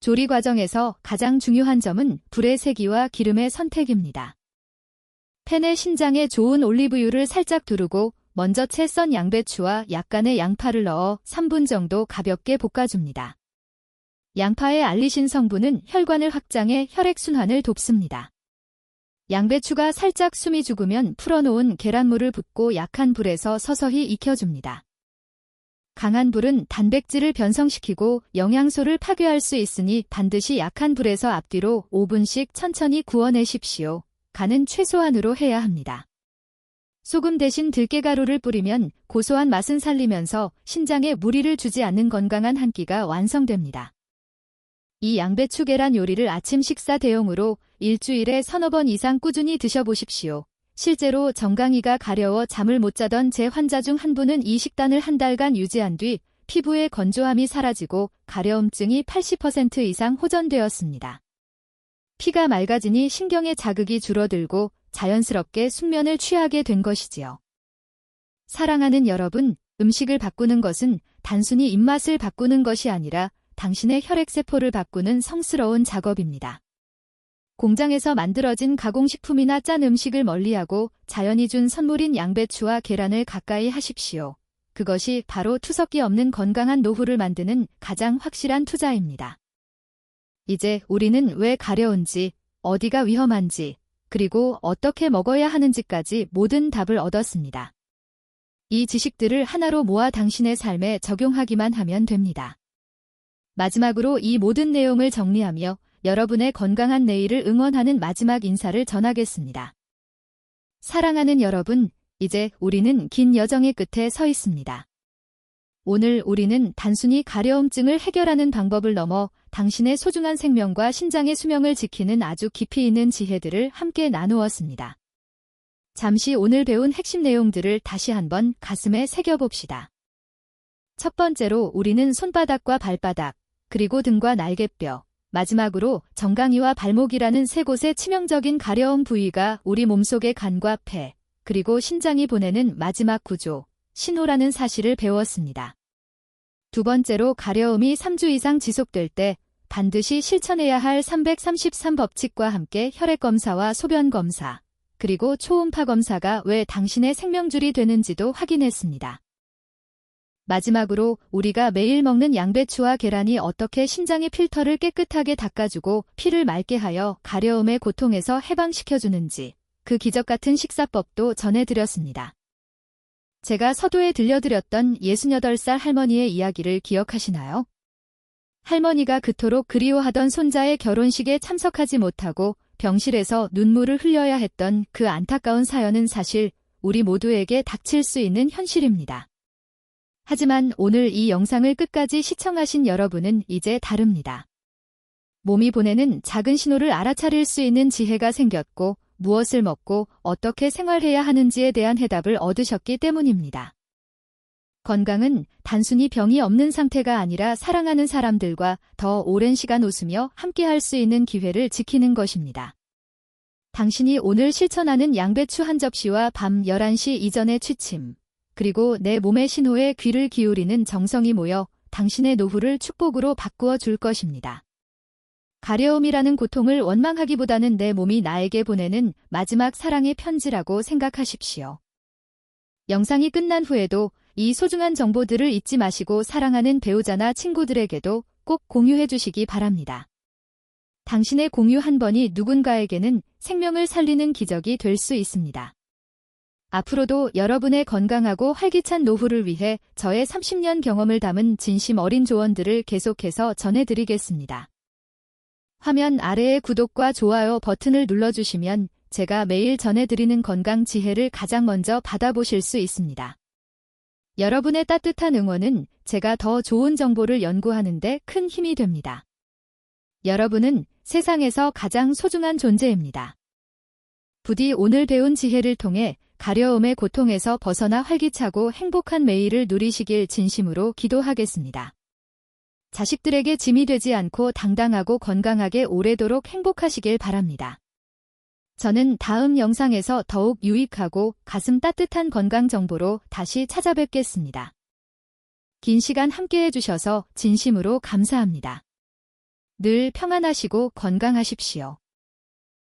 조리 과정에서 가장 중요한 점은 불의 세기와 기름의 선택입니다. 팬에 신장에 좋은 올리브유를 살짝 두르고 먼저 채 썬 양배추와 약간의 양파를 넣어 3분 정도 가볍게 볶아줍니다. 양파의 알리신 성분은 혈관을 확장해 혈액순환을 돕습니다. 양배추가 살짝 숨이 죽으면 풀어놓은 계란물을 붓고 약한 불에서 서서히 익혀줍니다. 강한 불은 단백질을 변성시키고 영양소를 파괴할 수 있으니 반드시 약한 불에서 앞뒤로 5분씩 천천히 구워내십시오. 간은 최소한으로 해야 합니다. 소금 대신 들깨가루를 뿌리면 고소한 맛은 살리면서 신장에 무리를 주지 않는 건강한 한 끼가 완성됩니다. 이 양배추 계란 요리를 아침 식사 대용으로 일주일에 서너 번 이상 꾸준히 드셔보십시오. 실제로 정강이가 가려워 잠을 못 자던 제 환자 중 한 분은 이 식단을 한 달간 유지한 뒤 피부의 건조함이 사라지고 가려움증이 80% 이상 호전되었습니다. 피가 맑아지니 신경의 자극이 줄어들고 자연스럽게 숙면을 취하게 된 것이지요. 사랑하는 여러분, 음식을 바꾸는 것은 단순히 입맛을 바꾸는 것이 아니라 당신의 혈액세포를 바꾸는 성스러운 작업입니다. 공장에서 만들어진 가공식품이나 짠 음식을 멀리하고 자연이 준 선물인 양배추와 계란을 가까이 하십시오. 그것이 바로 투석기 없는 건강한 노후를 만드는 가장 확실한 투자입니다. 이제 우리는 왜 가려운지, 어디가 위험한지, 그리고 어떻게 먹어야 하는지까지 모든 답을 얻었습니다. 이 지식들을 하나로 모아 당신의 삶에 적용하기만 하면 됩니다. 마지막으로 이 모든 내용을 정리하며 여러분의 건강한 내일을 응원하는 마지막 인사를 전하겠습니다. 사랑하는 여러분, 이제 우리는 긴 여정의 끝에 서 있습니다. 오늘 우리는 단순히 가려움증을 해결하는 방법을 넘어 당신의 소중한 생명과 신장의 수명을 지키는 아주 깊이 있는 지혜들을 함께 나누었습니다. 잠시 오늘 배운 핵심 내용들을 다시 한번 가슴에 새겨봅시다. 첫 번째로 우리는 손바닥과 발바닥, 그리고 등과 날개뼈, 마지막으로 정강이와 발목이라는 세 곳의 치명적인 가려움 부위가 우리 몸속의 간과 폐, 그리고 신장이 보내는 마지막 구조, 신호라는 사실을 배웠습니다. 두 번째로 가려움이 3주 이상 지속될 때 반드시 실천해야 할 333법칙과 함께 혈액검사와 소변검사, 그리고 초음파 검사가 왜 당신의 생명줄이 되는지도 확인했습니다. 마지막으로 우리가 매일 먹는 양배추와 계란이 어떻게 신장의 필터를 깨끗하게 닦아주고 피를 맑게 하여 가려움의 고통에서 해방시켜주는지 그 기적같은 식사법도 전해드렸습니다. 제가 서두에 들려드렸던 68살 할머니의 이야기를 기억하시나요? 할머니가 그토록 그리워하던 손자의 결혼식에 참석하지 못하고 병실에서 눈물을 흘려야 했던 그 안타까운 사연은 사실 우리 모두에게 닥칠 수 있는 현실입니다. 하지만 오늘 이 영상을 끝까지 시청하신 여러분은 이제 다릅니다. 몸이 보내는 작은 신호를 알아차릴 수 있는 지혜가 생겼고 무엇을 먹고 어떻게 생활해야 하는지에 대한 해답을 얻으셨기 때문입니다. 건강은 단순히 병이 없는 상태가 아니라 사랑하는 사람들과 더 오랜 시간 웃으며 함께할 수 있는 기회를 지키는 것입니다. 당신이 오늘 실천하는 양배추 한 접시와 밤 11시 이전의 취침, 그리고 내 몸의 신호에 귀를 기울이는 정성이 모여 당신의 노후를 축복으로 바꾸어 줄 것입니다. 가려움이라는 고통을 원망하기보다는 내 몸이 나에게 보내는 마지막 사랑의 편지라고 생각하십시오. 영상이 끝난 후에도 이 소중한 정보들을 잊지 마시고 사랑하는 배우자나 친구들에게도 꼭 공유해 주시기 바랍니다. 당신의 공유 한 번이 누군가에게는 생명을 살리는 기적이 될 수 있습니다. 앞으로도 여러분의 건강하고 활기찬 노후를 위해 저의 30년 경험을 담은 진심 어린 조언들을 계속해서 전해드리겠습니다. 화면 아래의 구독과 좋아요 버튼을 눌러주시면 제가 매일 전해드리는 건강 지혜를 가장 먼저 받아보실 수 있습니다. 여러분의 따뜻한 응원은 제가 더 좋은 정보를 연구하는 데 큰 힘이 됩니다. 여러분은 세상에서 가장 소중한 존재입니다. 부디 오늘 배운 지혜를 통해 가려움의 고통에서 벗어나 활기차고 행복한 매일을 누리시길 진심으로 기도하겠습니다. 자식들에게 짐이 되지 않고 당당하고 건강하게 오래도록 행복하시길 바랍니다. 저는 다음 영상에서 더욱 유익하고 가슴 따뜻한 건강 정보로 다시 찾아뵙겠습니다. 긴 시간 함께 해주셔서 진심으로 감사합니다. 늘 평안하시고 건강하십시오.